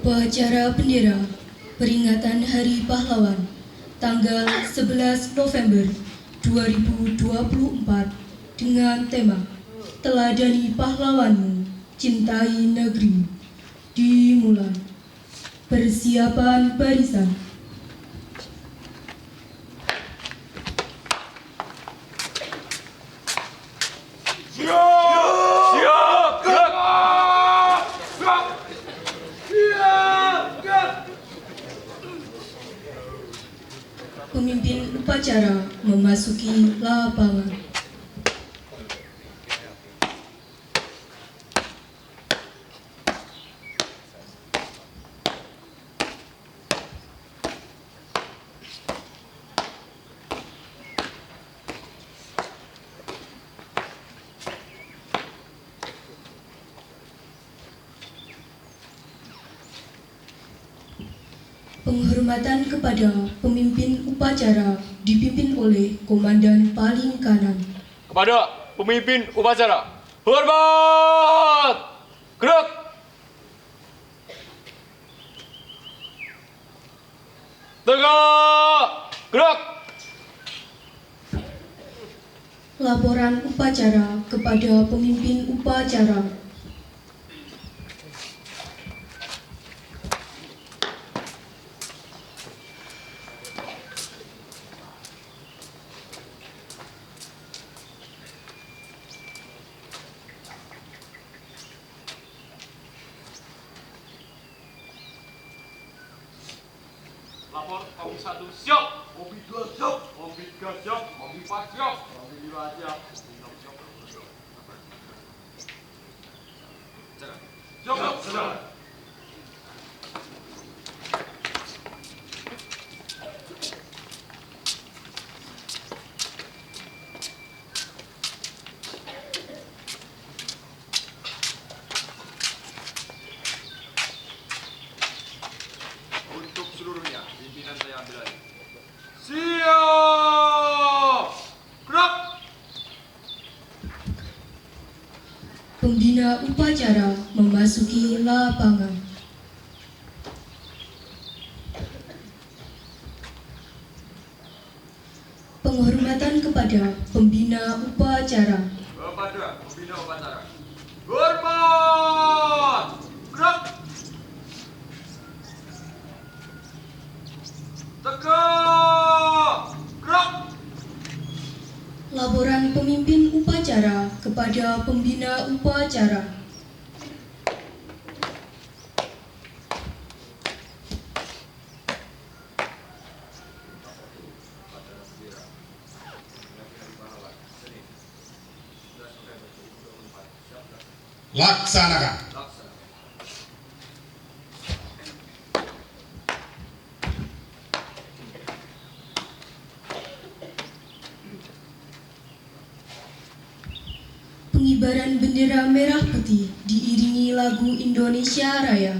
Upacara bendera peringatan Hari Pahlawan tanggal 11 November 2024 dengan tema Teladani Pahlawanmu, Cintai Negeri dimulai. Persiapan barisan. Pemimpin upacara memasuki lapangan. Penghormatan kepada pemimpin upacara dipimpin oleh Komandan paling kanan. Kepada pemimpin upacara, hormat! Gerak! Tegak! Gerak! Laporan upacara kepada pemimpin upacara. Lapor Kompi 1 siap, Kompi 2 siap, Kompi 3 siap, Kompi 4 siap, Kompi 5 siap, Kompi 6 siap. Siap, siap. Untuk seluruhnya, pimpinan saya ambil alih. Siap! Gerak! Pembina upacara memasuki lapangan. Penghormatan kepada pembina upacara. Kepada pembina upacara, hormat! Gerak! Tegak! Gerak! Laporan pemimpin upacara kepada pembina upacara. Laksanakan. Pengibaran bendera merah putih diiringi lagu Indonesia Raya.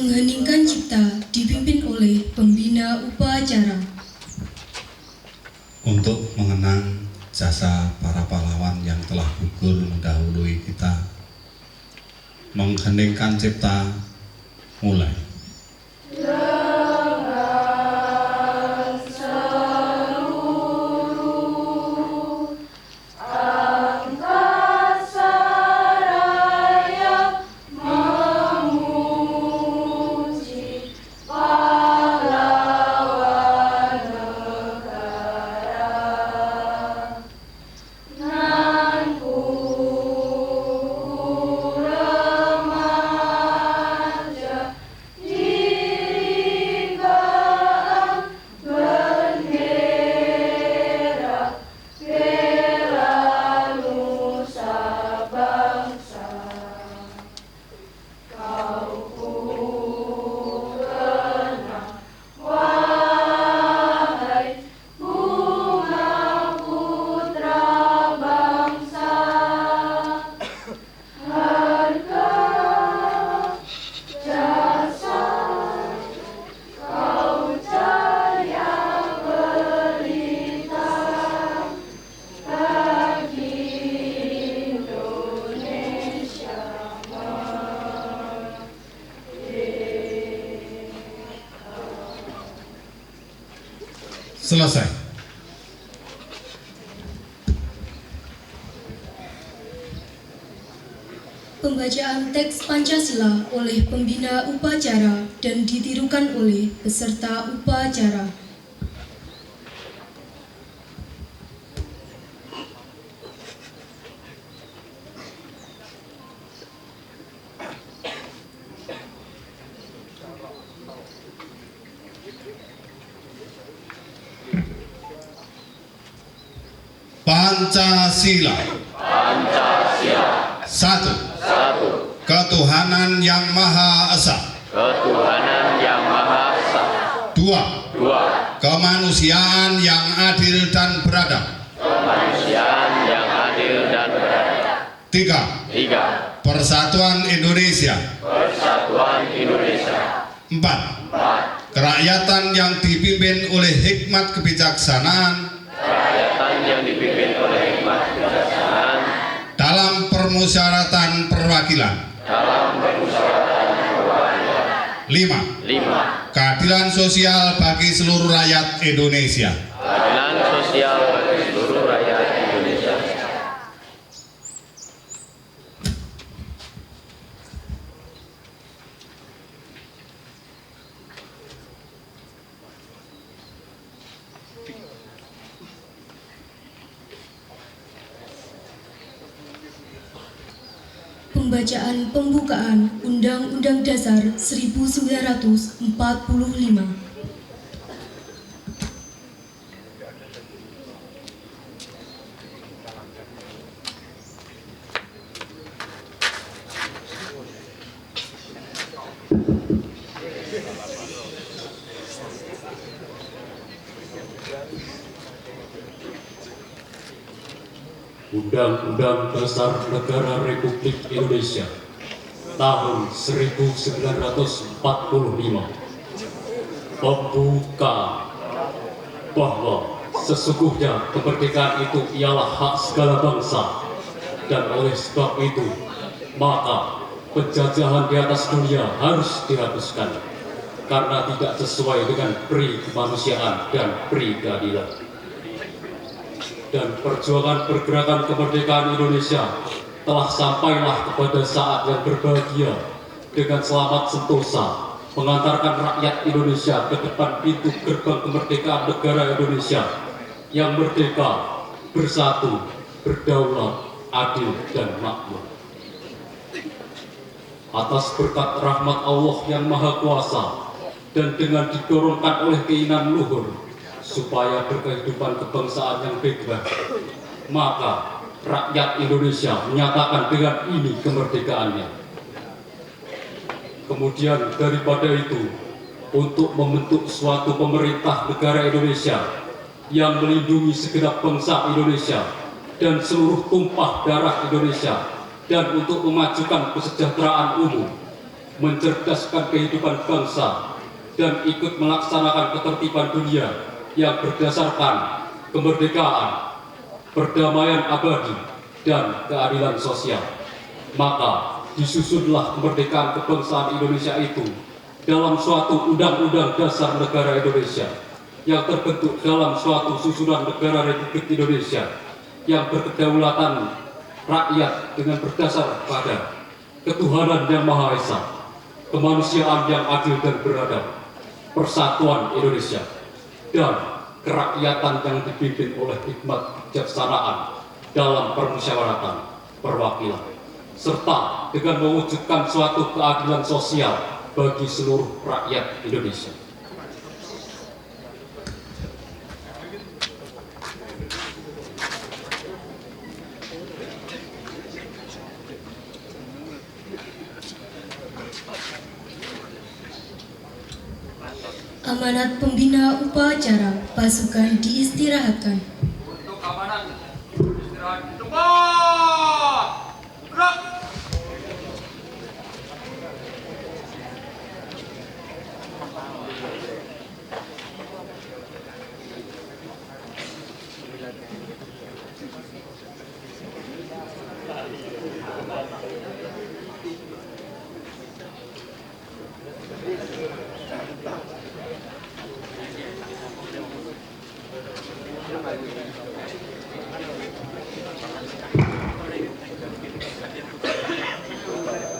Mengheningkan cipta dipimpin oleh pembina upacara. Untuk mengenang jasa para pahlawan yang telah gugur mendahului kita, mengheningkan cipta mulai. Selesai. Pembacaan teks Pancasila oleh pembina upacara dan ditirukan oleh peserta upacara. Pancasila. Pancasila. Satu. Ketuhanan yang Maha Esa. Ketuhanan yang Maha Esa. Dua. Kemanusiaan yang adil dan beradab. Kemanusiaan yang adil dan beradab. Tiga. Persatuan Indonesia. Persatuan Indonesia. Empat. Kerakyatan yang dipimpin oleh hikmat kebijaksanaan. Kerakyatan yang dipimpin oleh hikmat kebijaksanaan. Dalam permusyawaratan perwakilan. Lima. Keadilan sosial bagi seluruh rakyat Indonesia. Keadilan sosial bagi seluruh rakyat Indonesia. Pembacaan pembukaan Undang-Undang Dasar 1945. Undang-Undang Dasar Negara Republik Indonesia tahun 1945 membuka bahwa sesungguhnya kemerdekaan itu ialah hak segala bangsa, dan oleh sebab itu maka penjajahan di atas dunia harus dihapuskan karena tidak sesuai dengan pri kemanusiaan dan pri keadilan. Dan perjuangan pergerakan kemerdekaan Indonesia telah sampailah kepada saat yang berbahagia dengan selamat sentosa mengantarkan rakyat Indonesia ke depan pintu gerbang kemerdekaan negara Indonesia yang merdeka, bersatu, berdaulat, adil, dan makmur. Atas berkat rahmat Allah yang Maha Kuasa dan dengan didorongkan oleh keinginan luhur supaya berkehidupan kebangsaan yang bebas, maka rakyat Indonesia menyatakan dengan ini kemerdekaannya. Kemudian daripada itu, untuk membentuk suatu pemerintah negara Indonesia yang melindungi segenap bangsa Indonesia dan seluruh tumpah darah Indonesia, dan untuk memajukan kesejahteraan umum, mencerdaskan kehidupan bangsa, dan ikut melaksanakan ketertiban dunia yang berdasarkan kemerdekaan, perdamaian abadi, dan keadilan sosial. Maka disusunlah kemerdekaan kebangsaan Indonesia itu dalam suatu Undang-Undang Dasar Negara Indonesia yang terbentuk dalam suatu susunan negara Republik Indonesia yang berkedaulatan rakyat dengan berdasar pada ketuhanan yang Maha Esa, kemanusiaan yang adil dan beradab, persatuan Indonesia, dan kerakyatan yang dipimpin oleh hikmat kebijaksanaan dalam permusyawaratan perwakilan, serta dengan mewujudkan suatu keadilan sosial bagi seluruh rakyat Indonesia. Amanat pembina upacara pasukan diistirahatkan. Untuk amanat istirahat di tempat. Gerak.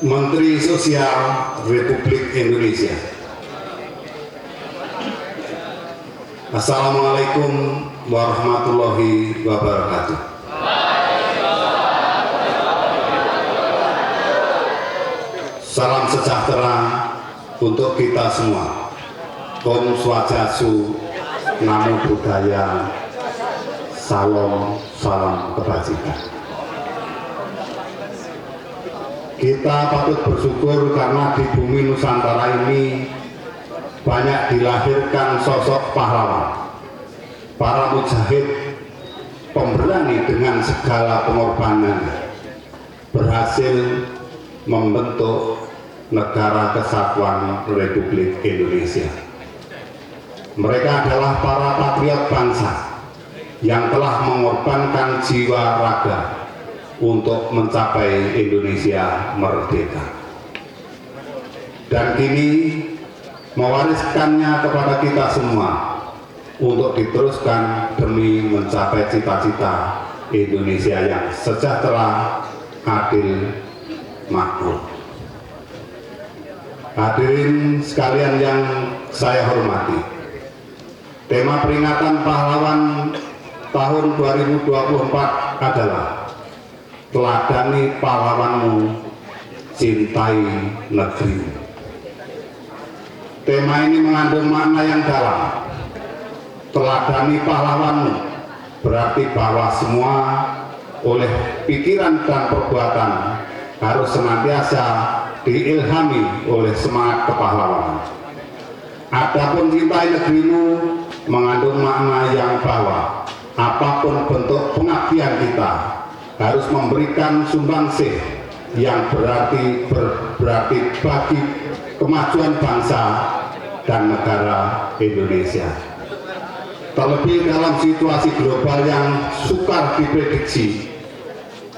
Menteri Sosial Republik Indonesia. Assalamualaikum warahmatullahi wabarakatuh. Salam sejahtera untuk kita semua. Om Swastiastu, Namo Buddhaya, salam kebajikan. Kita patut bersyukur karena di bumi Nusantara ini banyak dilahirkan sosok pahlawan, para mujahid pemberani dengan segala pengorbanan berhasil membentuk negara kesatuan Republik Indonesia. Mereka adalah para patriot bangsa yang telah mengorbankan jiwa raga untuk mencapai Indonesia merdeka, dan kini mewariskannya kepada kita semua untuk diteruskan demi mencapai cita-cita Indonesia yang sejahtera, adil, makmur. Hadirin sekalian yang saya hormati, tema peringatan pahlawan tahun 2024 adalah teladani pahlawanmu, cintai negerimu. Tema ini mengandung makna yang dalam. Teladani pahlawanmu berarti bahwa semua oleh pikiran dan perbuatan harus senantiasa diilhami oleh semangat kepahlawanan. Adapun cintai negerimu mengandung makna yang bahwa apapun bentuk pengabdian kita harus memberikan sumbangsih yang berarti bagi kemajuan bangsa dan negara Indonesia. Terlebih dalam situasi global yang sukar diprediksi,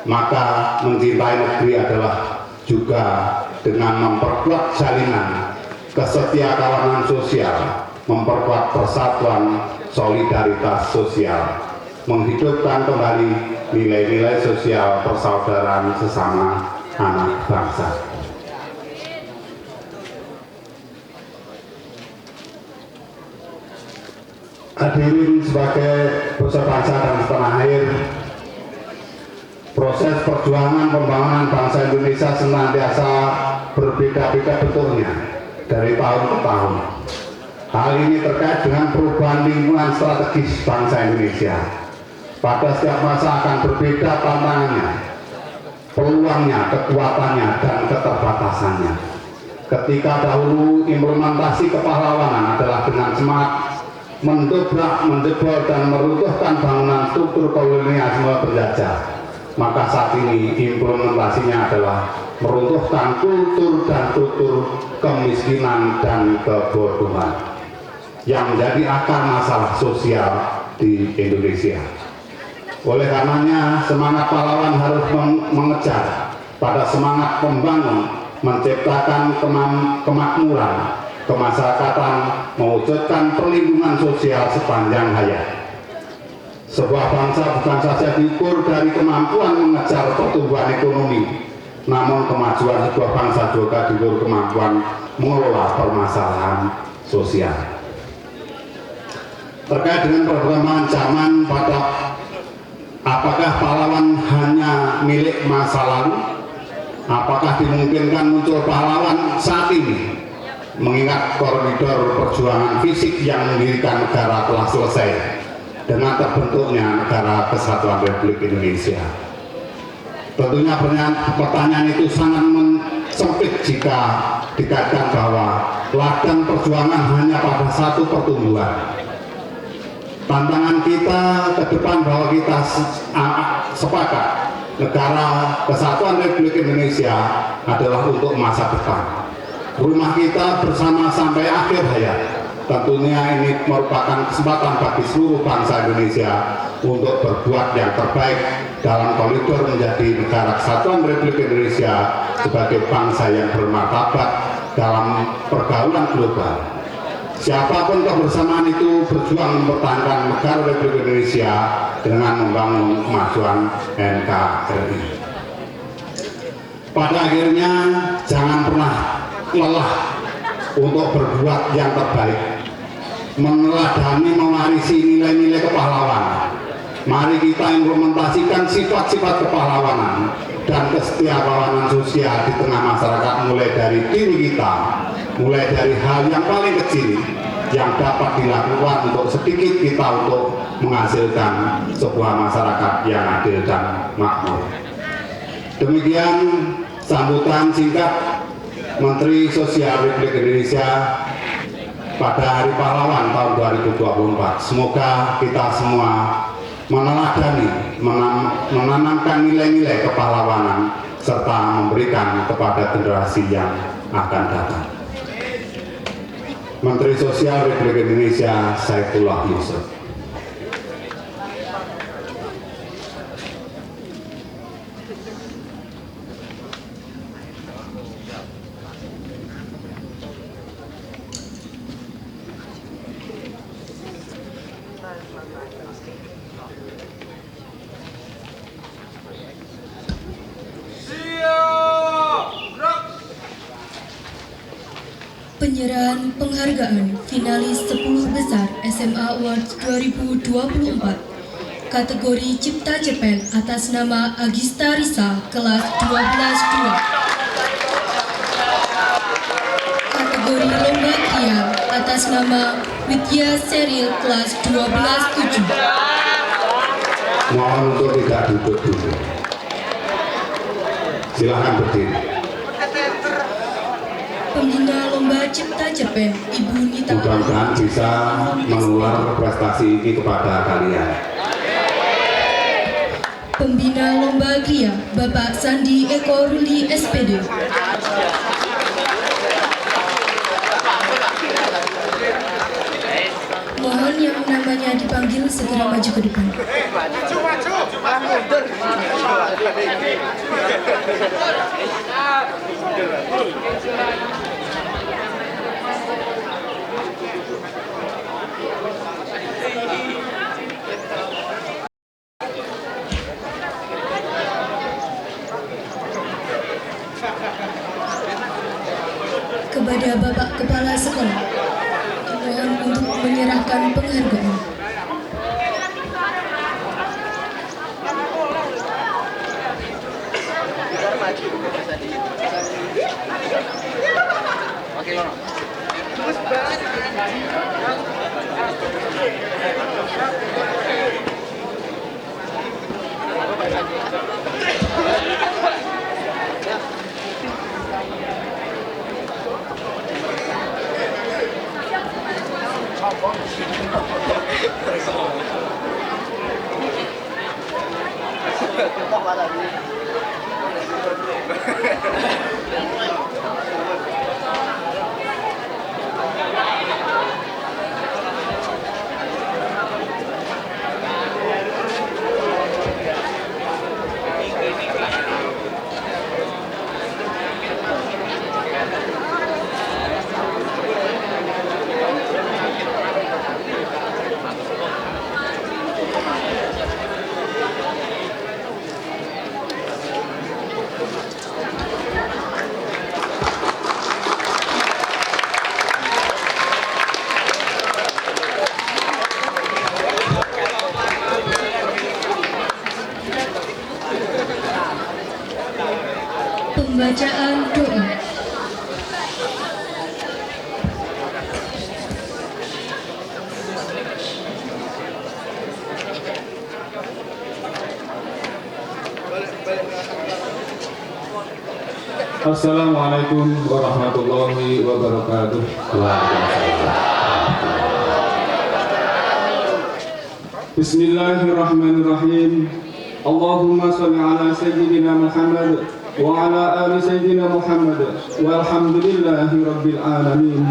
maka mencintai negeri adalah juga dengan memperkuat jalinan kesetiakawanan sosial, memperkuat persatuan solidaritas sosial, menghidupkan kembali nilai-nilai sosial persaudaraan sesama anak bangsa. Hadirin sebagai peserta bangsa dan setanah air, proses perjuangan pembangunan bangsa Indonesia senantiasa berbeda-beda bentuknya dari tahun ke tahun. Hal ini terkait dengan perubahan lingkungan strategis bangsa Indonesia. Pada setiap masa akan berbeda tantangannya, peluangnya, kekuatannya, dan keterbatasannya. Ketika dahulu implementasi kepahlawanan adalah dengan semangat mendobrak, menjebol, dan meruntuhkan bangunan struktur kolonialisme penjajah, maka saat ini implementasinya adalah meruntuhkan kultur dan struktur kemiskinan dan kebodohan yang menjadi akar masalah sosial di Indonesia. Oleh karenanya, semangat pahlawan harus mengejar pada semangat membangun, menciptakan kemakmuran, kemasyarakatan, mewujudkan perlindungan sosial sepanjang hayat. Sebuah bangsa bukan saja diukur dari kemampuan mengejar pertumbuhan ekonomi, namun kemajuan sebuah bangsa juga diukur kemampuan mengelola permasalahan sosial. Terkait dengan perkembangan zaman, apakah pahlawan hanya milik masa lalu? Apakah dimungkinkan muncul pahlawan saat ini? Mengingat koridor perjuangan fisik yang mendirikan negara telah selesai dengan terbentuknya Negara Kesatuan Republik Indonesia. Tentunya pertanyaan itu sangat sempit jika dikaitkan bahwa ladang perjuangan hanya pada satu pertumbuhan. Tantangan kita ke depan bahwa kita sepakat Negara Kesatuan Republik Indonesia adalah untuk masa depan. Rumah kita bersama sampai akhir hayat. Tentunya ini merupakan kesempatan bagi seluruh bangsa Indonesia untuk berbuat yang terbaik dalam koridor menjadi Negara Kesatuan Republik Indonesia sebagai bangsa yang bermartabat dalam pergaulan global. Siapapun kebersamaan itu berjuang mempertahankan negara Republik Indonesia dengan membangun kemajuan NKRI. Pada akhirnya, jangan pernah lelah untuk berbuat yang terbaik, meneladani, mewarisi nilai-nilai kepahlawanan. Mari kita implementasikan sifat-sifat kepahlawanan dan kesetiakawanan sosial di tengah masyarakat, mulai dari diri kita, mulai dari hal yang paling kecil yang dapat dilakukan untuk sedikit kita untuk menghasilkan sebuah masyarakat yang adil dan makmur. Demikian sambutan singkat Menteri Sosial Republik Indonesia pada Hari Pahlawan tahun 2024. Semoga kita semua meneladani, menanamkan nilai-nilai kepahlawanan serta memberikan kepada generasi yang akan datang. Menteri Sosial Republik Indonesia Saifullah Yusuf. Penyerahan penghargaan finalis 10 besar SMA Awards 2024 kategori Cipta Cepel atas nama Agista Risa kelas 12-2, kategori Lomba Kria atas nama Widya Seril kelas 12-7. Mohon untuk tidak duduk dulu. Silahkan berdiri. Pembina Lomba Cipta Cepel, Ibu Nita. Mudah-mudahan bisa menular prestasi ini kepada kalian. Pembina Lomba Kria, Bapak Sandi Eko Ruli SPD. Mohon yang namanya dipanggil segera maju ke depan. Kepada Bapak Kepala Sekolah, dimohon untuk menyerahkan penghargaan. pembacaan doa. Assalamualaikum warahmatullahi wabarakatuh. Bismillahirrahmanirrahim. Allahumma sholli ala sayyidina Muhammad wa ala ali sayyidina Muhammad walhamdulillahi rabbil alamin.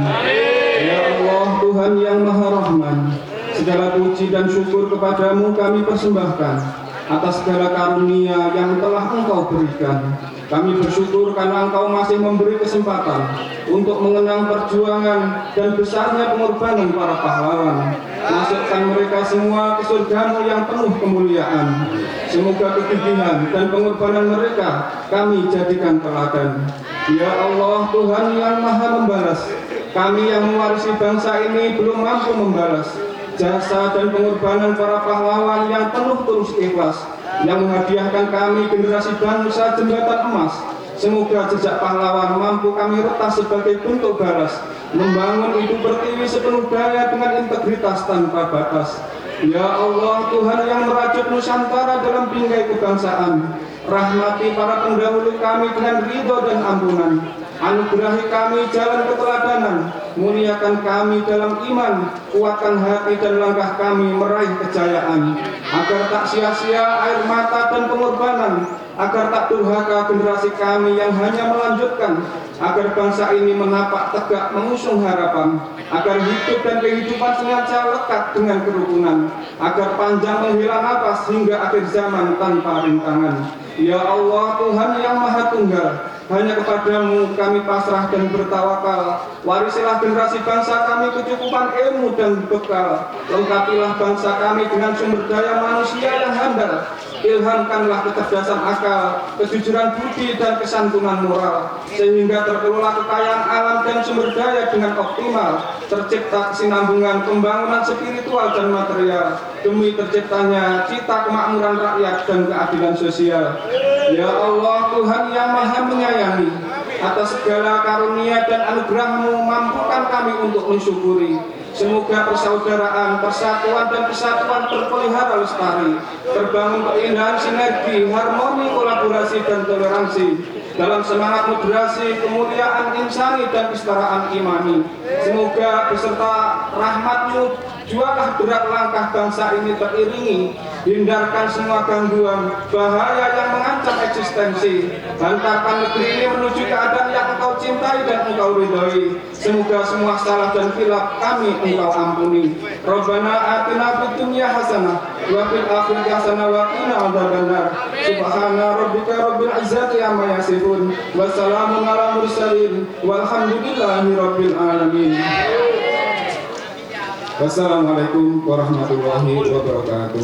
Ya Allah, Tuhan yang Maha Rahman, segala puji dan syukur kepadamu kami persembahkan atas segala karunia yang telah Engkau berikan. Kami bersyukur karena Engkau masih memberi kesempatan untuk mengenang perjuangan dan besarnya pengorbanan para pahlawan. Masukkan mereka semua ke surga-Mu yang penuh kemuliaan. Semoga kegigihan dan pengorbanan mereka kami jadikan teladan. Ya Allah, Tuhan yang Maha membalas, kami yang mewarisi bangsa ini belum mampu membalas jasa dan pengorbanan para pahlawan yang penuh tulus ikhlas, yang menghadiahkan kami generasi bangsa jembatan emas. Semoga jejak pahlawan mampu kami retas sebagai bentuk balas, membangun hidup pertiwi sepenuh daya dengan integritas tanpa batas. Ya Allah, Tuhan yang merajut Nusantara dalam bingkai kebangsaan, rahmati para pendahulu kami dengan ridho dan ampunan. Anugerahi kami jalan keteladanan, muliakan kami dalam iman, kuatkan hati dan langkah kami meraih kejayaan, agar tak sia-sia air mata dan pengorbanan, agar tak durhaka generasi kami yang hanya melanjutkan, agar bangsa ini menapak tegak mengusung harapan, agar hidup dan kehidupan sengaja lekat dengan kerukunan, agar panjang menghela nafas hingga akhir zaman tanpa rintangan. Ya Allah, Tuhan yang Maha Tunggal, hanya kepadamu kami pasrah dan bertawakal. Warisilah generasi bangsa kami kecukupan ilmu dan bekal. Lengkapilah bangsa kami dengan sumber daya manusia yang handal. Ilhamkanlah kecerdasan akal, kejujuran budi dan kesantunan moral, sehingga terkelola kekayaan alam dan sumber daya dengan optimal, tercipta kesinambungan pembangunan spiritual dan material, demi terciptanya cita kemakmuran rakyat dan keadilan sosial. Ya Allah, Tuhan yang Maha menyayangi, atas segala karunia dan anugerah-Mu mampukan kami untuk mensyukuri. Semoga persaudaraan, persatuan dan kesatuan terpelihara lestari, terbangun keindahan sinergi, harmoni, kolaborasi dan toleransi dalam semangat moderasi, kemuliaan insani dan kesetaraan imani. Semoga beserta rahmat-Mu jualah berat langkah bangsa ini teriringi, hindarkan semua gangguan, bahaya yang mengancam eksistensi, hantarkan negeri ini menuju keadaan yang Engkau cintai dan Engkau ridhoi. Semoga semua salah dan khilaf kami Engkau ampuni. Rabbana atina fid dunya hasanah wa fil akhirati hasanah wa qina adzabannar. Subhana rabbika rabbil izzati amma yasifun wa salamun ala mursalin walhamdulillahi rabbil alamin. Wassalamualaikum warahmatullahi wabarakatuh.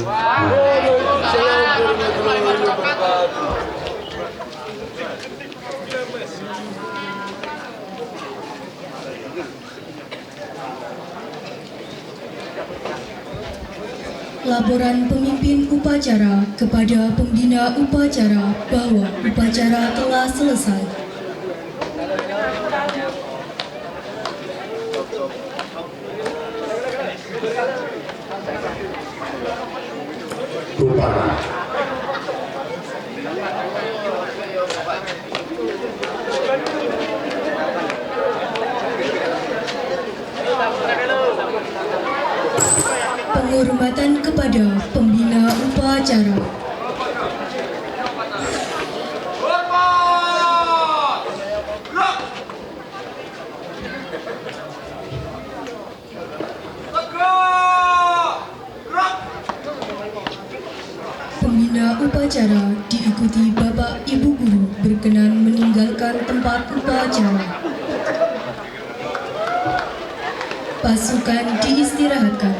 Laporan pemimpin upacara kepada pembina upacara bahwa upacara telah selesai. Bubarkan. Penghormatan kepada pembina upacara. Pembina upacara diikuti Bapak Ibu Guru berkenan meninggalkan tempat upacara. Pasukan diistirahatkan.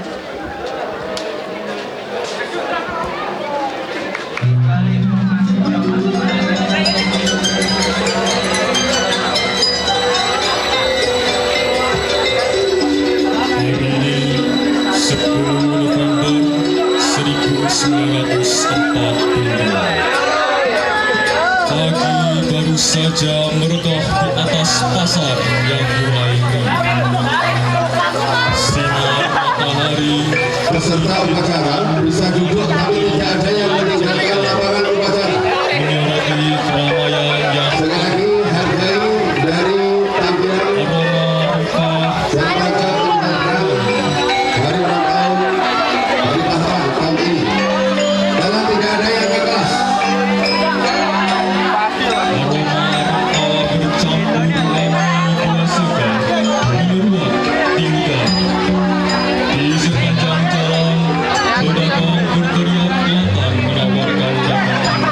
Pagi baru saja meregah di atas pasar yang mulai terang. Sinar matahari Peserta upacara bisa duduk tapi tidak ada yang meninggalkan lapangan upacara. menyertai keramaian yang Sekali lagi hargai dari tampilan aroma rupa yang akan mendatang hari ulang tahun dari pahlawan tahun ini. Dalam tidak ada yang ikhlas. bercampur wangi suka menyeruak tingkah di sepanjang jalan. Pedagang berteriak lantang menawarkan dagangan.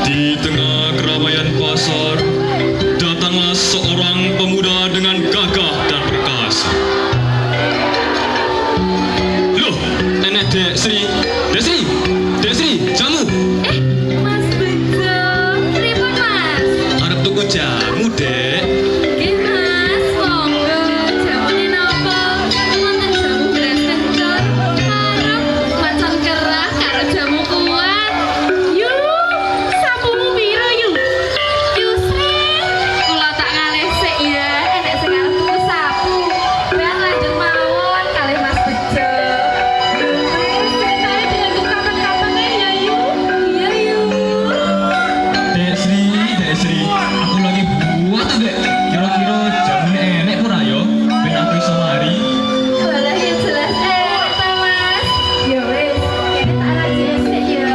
Di tengah keramaian pasar, datanglah seorang pemuda dengan gagah dan perkasa. Loh, nenek Dek Sri, Dek Sri, jamu. Mas Bejo, pripun Mas? Arep tuku jamu, Dek. Nggih Mas, monggo. Jamune napa? Wonten jamu beras kencur, karo macan kerah, karo jamu kuat. Yuk, sapumu piro yuk? Yusri, kula tak ngalih sik ya, enek sing arep tuku sapu. Ben lanjut mawon kalih Mas Bejo. Saya ditunggu kapan-kapan ya yuk. Iya yuk. Dek Sri, aku lagi buat tuh, Dek. Kira-kira jamune enek ora yo? Ben aku iso mari. Walah ya jelas ta Mas. Ya wis, kene tak rajin sik ya.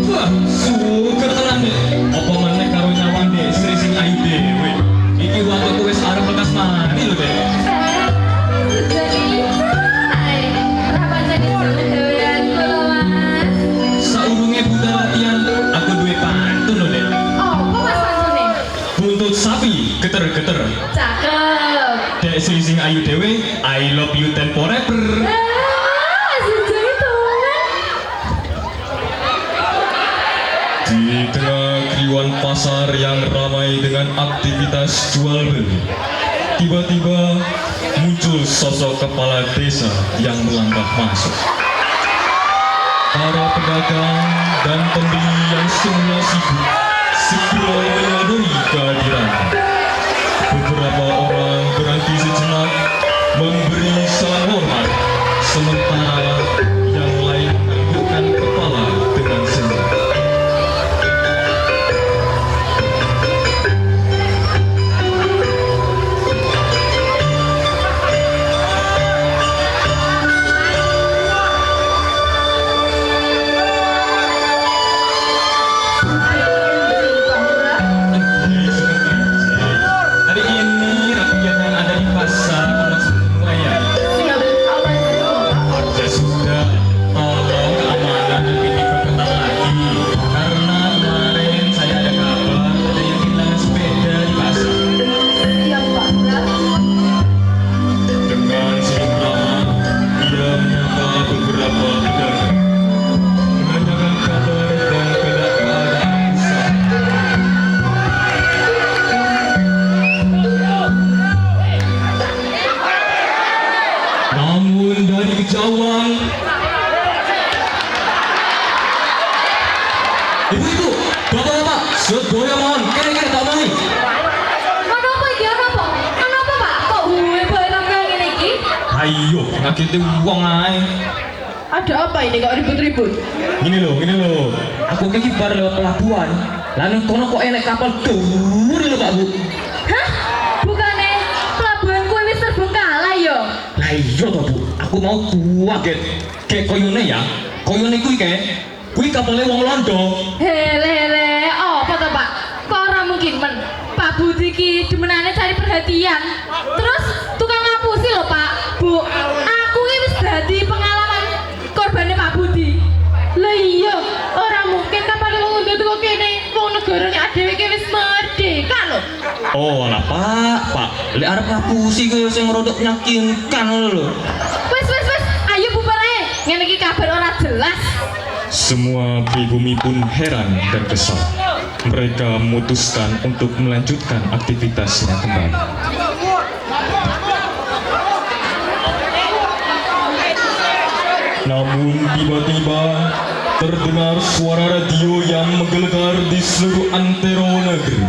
Wah, suger tenan, Dek. Apa meneh karo nyawang Dek Sri sing ayu dhewe. Iki waktu wis arep lekas mari lho, Dek. Saurunge budal latihan, aku duwe pantun lho, Dek. Buntut sapi, geter-geter. Dek Sri sing ayu dhewe, I love you ten forever. Di tengah keriuhan pasar yang ramai dengan aktivitas jual beli, tiba-tiba muncul sosok kepala desa yang melangkah masuk. Para pedagang dan pembeli yang semula sibuk segera menyadari kehadirannya. Beberapa orang berhenti sejenak memberi salam hormat, sementara yang lain menganggukkan kepala dengan senyum. Hari ini rakyat yang ada di pasar semua ya. Ya sudah, ngageti wong ae. Ada apa ini kok ribut-ribut? Gini loh, aku ke kibar lewat pelabuhan. Lalu kono kok enek kapal dhuwur lho Pak Bu. Hah? Bukannya pelabuhan kue wis terbengkalai yo? Lah iya toh Bu, aku mau kaget. Kayak koyone ya, koyone kuwi kapalnya wong Londo. Hele, apa toh Pak? Kok ora mungkin men? Pak Budi ki demenane cari perhatian. Terus tukang ngapusi lho Pak, Bu. Aku ki wis dadi pengalaman korbannya Pak Budi. Lah iya, ora mungkin kapal wong Londo kok kene wong negarane dhewe ki wis merdeka lho. Oh lah Pak, lek arep ngapusi koyo sing rodok nyakinkan lho. Wis, ayo bubar ae. Ngene iki kabar ora jelas. Semua pribumi pun heran dan kesal. Mereka memutuskan untuk melanjutkan aktivitasnya kembali. Namun tiba-tiba terdengar suara radio yang menggelegar di seluruh antero negeri.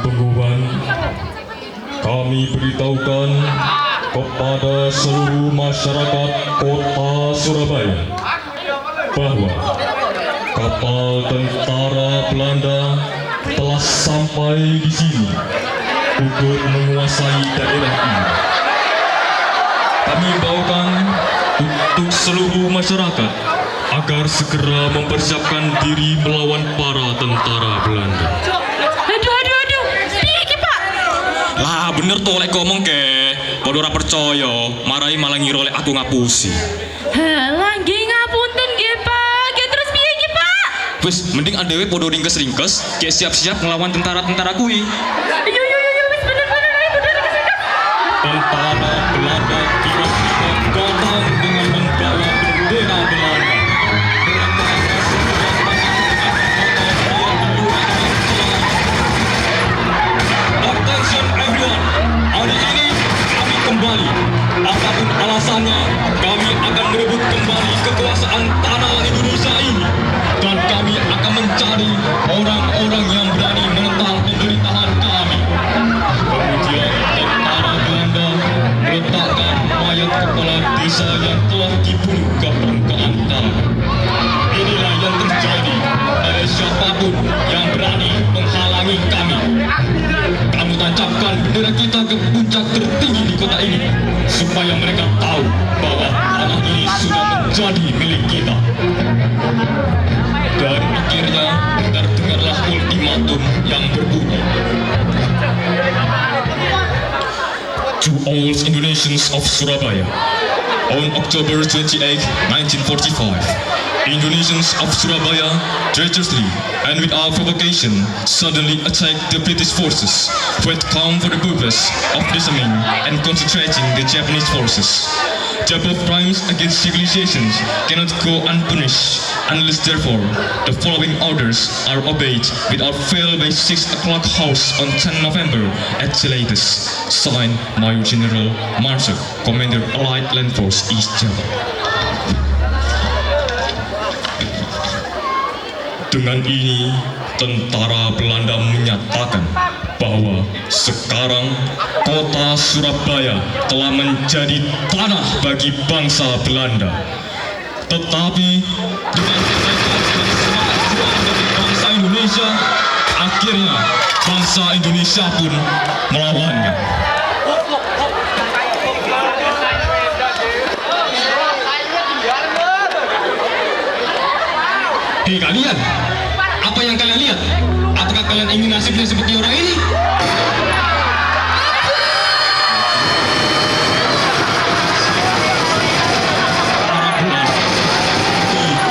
Pengumuman, kami beritahukan kepada seluruh masyarakat kota Surabaya bahwa kapal tentara Belanda telah sampai di sini untuk menguasai daerah ini. Kami himbaukan untuk seluruh masyarakat agar segera mempersiapkan diri melawan para tentara Belanda. Aduh, piye iki Pak? Lah bener tuh lek ngomong ke, padha ora percaya, marai malah ngira lek aku ngapusi. Halah nggih ngapunten nggih Pak. Nggih terus piye iki Pak? Wis mending adewe padha ringkes-ringkes, kayak siap-siap ngelawan tentara-tentara kuwi. Yo wis bener ayo padha ringkes. Tentara Belanda tiba-tiba datang dengan membawa bendera Belanda. Attention everyone, hari ini kami kembali. Apapun alasannya, kami akan merebut kembali kekuasaan tanah Indonesia ini. Dan kami akan mencari orang-orang yang berani menentang pemerintahan kami. Kemudian tentara Belanda meletakkan mayat kepala desa yang telah dibunuh ke permukaan tanah. Inilah yang terjadi pada siapapun yang berani menghalangi kami. Kamu tancapkan bendera kita ke puncak tertinggi di kota ini, supaya mereka tahu bahwa tanah ini sudah menjadi milik kita. Dan akhirnya terdengarlah ultimatum yang berbunyi. To all Indonesians of Surabaya, on October 28, 1945, Indonesians of Surabaya treacherously and without provocation suddenly attacked the British forces who had come for the purpose of disarming and concentrating the Japanese forces. The above crimes against civilizations cannot go unpunished unless therefore the following orders are obeyed without fail by 6 o'clock house on 10 November at the latest. Signed, Major General Marshal, Commander Allied Land Force East Java. Dengan ini, tentara Belanda menyatakan bahwa sekarang kota Surabaya telah menjadi tanah bagi bangsa Belanda. Tetapi dengan semangat juang dari bangsa Indonesia, akhirnya bangsa Indonesia pun melawannya. Hei kalian, apa yang kalian lihat? Apakah kalian ingin nasibnya seperti orang ini?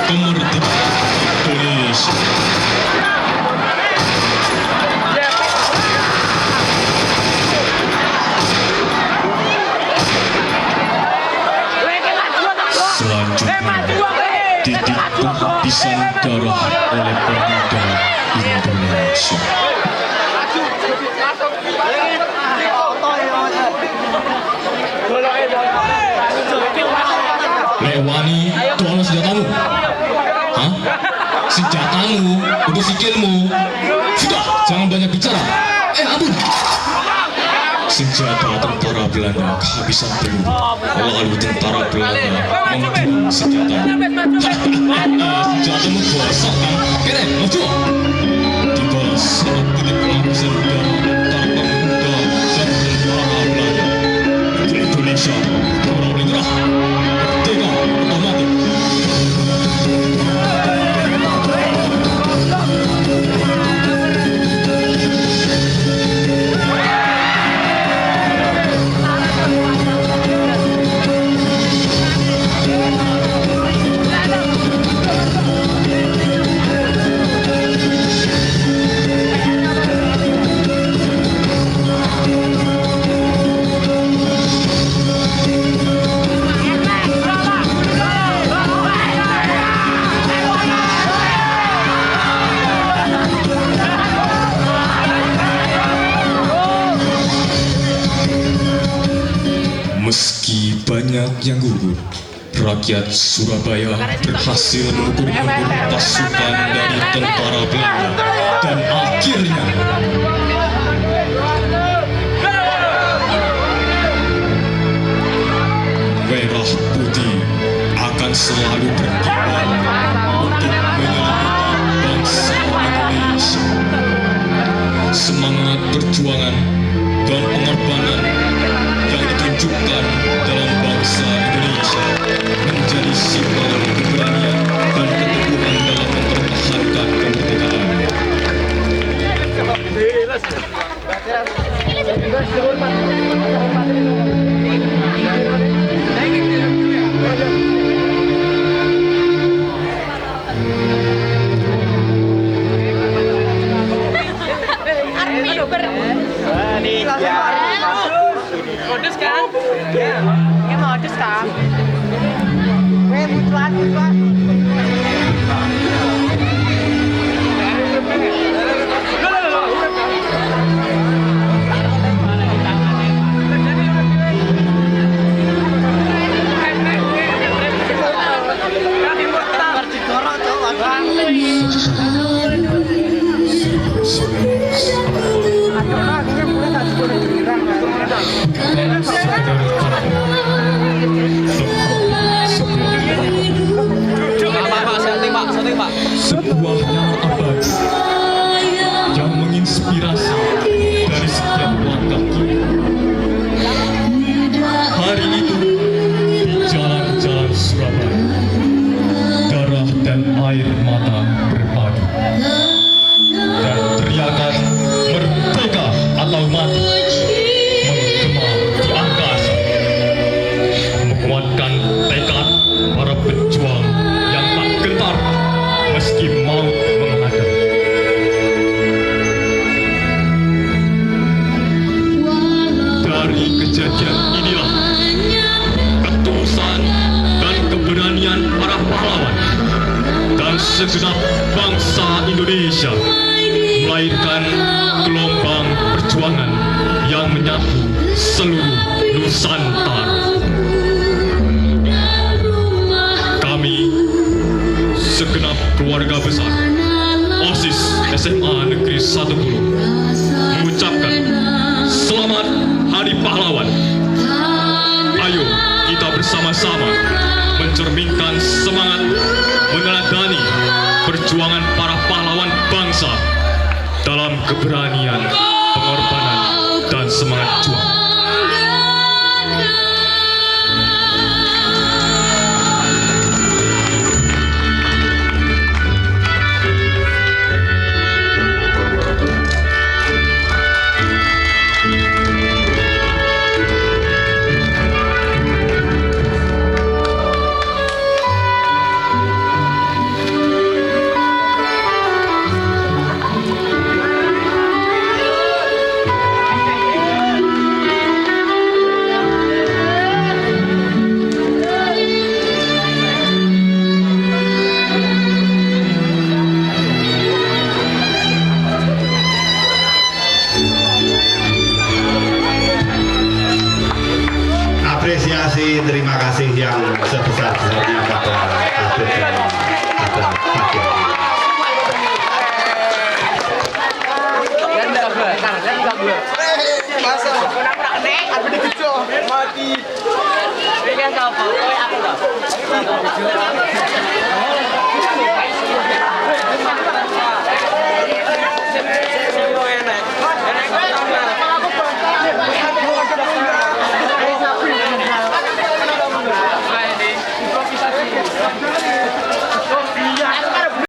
Kemerdekaan Indonesia. Selanjutnya, titik penghabisan darah oleh pemuda Indonesia. Wani, tolong senjatamu. Hah? Senjatamu untuk sikilmu. Sudah, jangan banyak bicara. Ampun. Senjata tentara Belanda kehabisan peluru. Lalu tentara Belanda membuang senjata. Senjatamu gosok kan? Keren, maju. Tiba saat titik penghabisan udara antara pemuda dan tentara Belanda. Di Indonesia, orang boleh nyerah. Merdeka atau mati. Meski banyak yang gugur, rakyat Surabaya berhasil mengukur-ukur pasukan dari tentara Belanda dan akhirnya merah putih akan selalu berkibar untuk menyelamatkan bangsa Indonesia. Semangat perjuangan dan pengorbanan yang ditunjukkan dalam bangsa Indonesia menjadi simbol keberanian dan keteguhan dalam mempertahankan kemerdekaan. Modus kan? Ya modus kan? Butuhan. Sebuah nama abadi yang menginspirasi dari setiap langkah kita. Hari itu di jalan-jalan Surabaya, darah dan air mata berpadu dan teriakan merdeka atau mati menggema di angkasa, menguatkan tekad para pejuang yang tak gentar meski maut menghadap. Dari kejadian inilah ketulusan dan keberanian para pahlawan dan segenap bangsa Indonesia melahirkan gelombang perjuangan yang menyatu seluruh Nusantara. Kami segenap keluarga besar OSIS SMA Negeri 1 Gulu mengucapkan selamat Hari Pahlawan. Ayo kita bersama-sama mencerminkan semangat meneladani perjuangan para pahlawan bangsa dalam keberanian, pengorbanan, dan semangat juang. kasih yang sebesar-besarnya pada Habib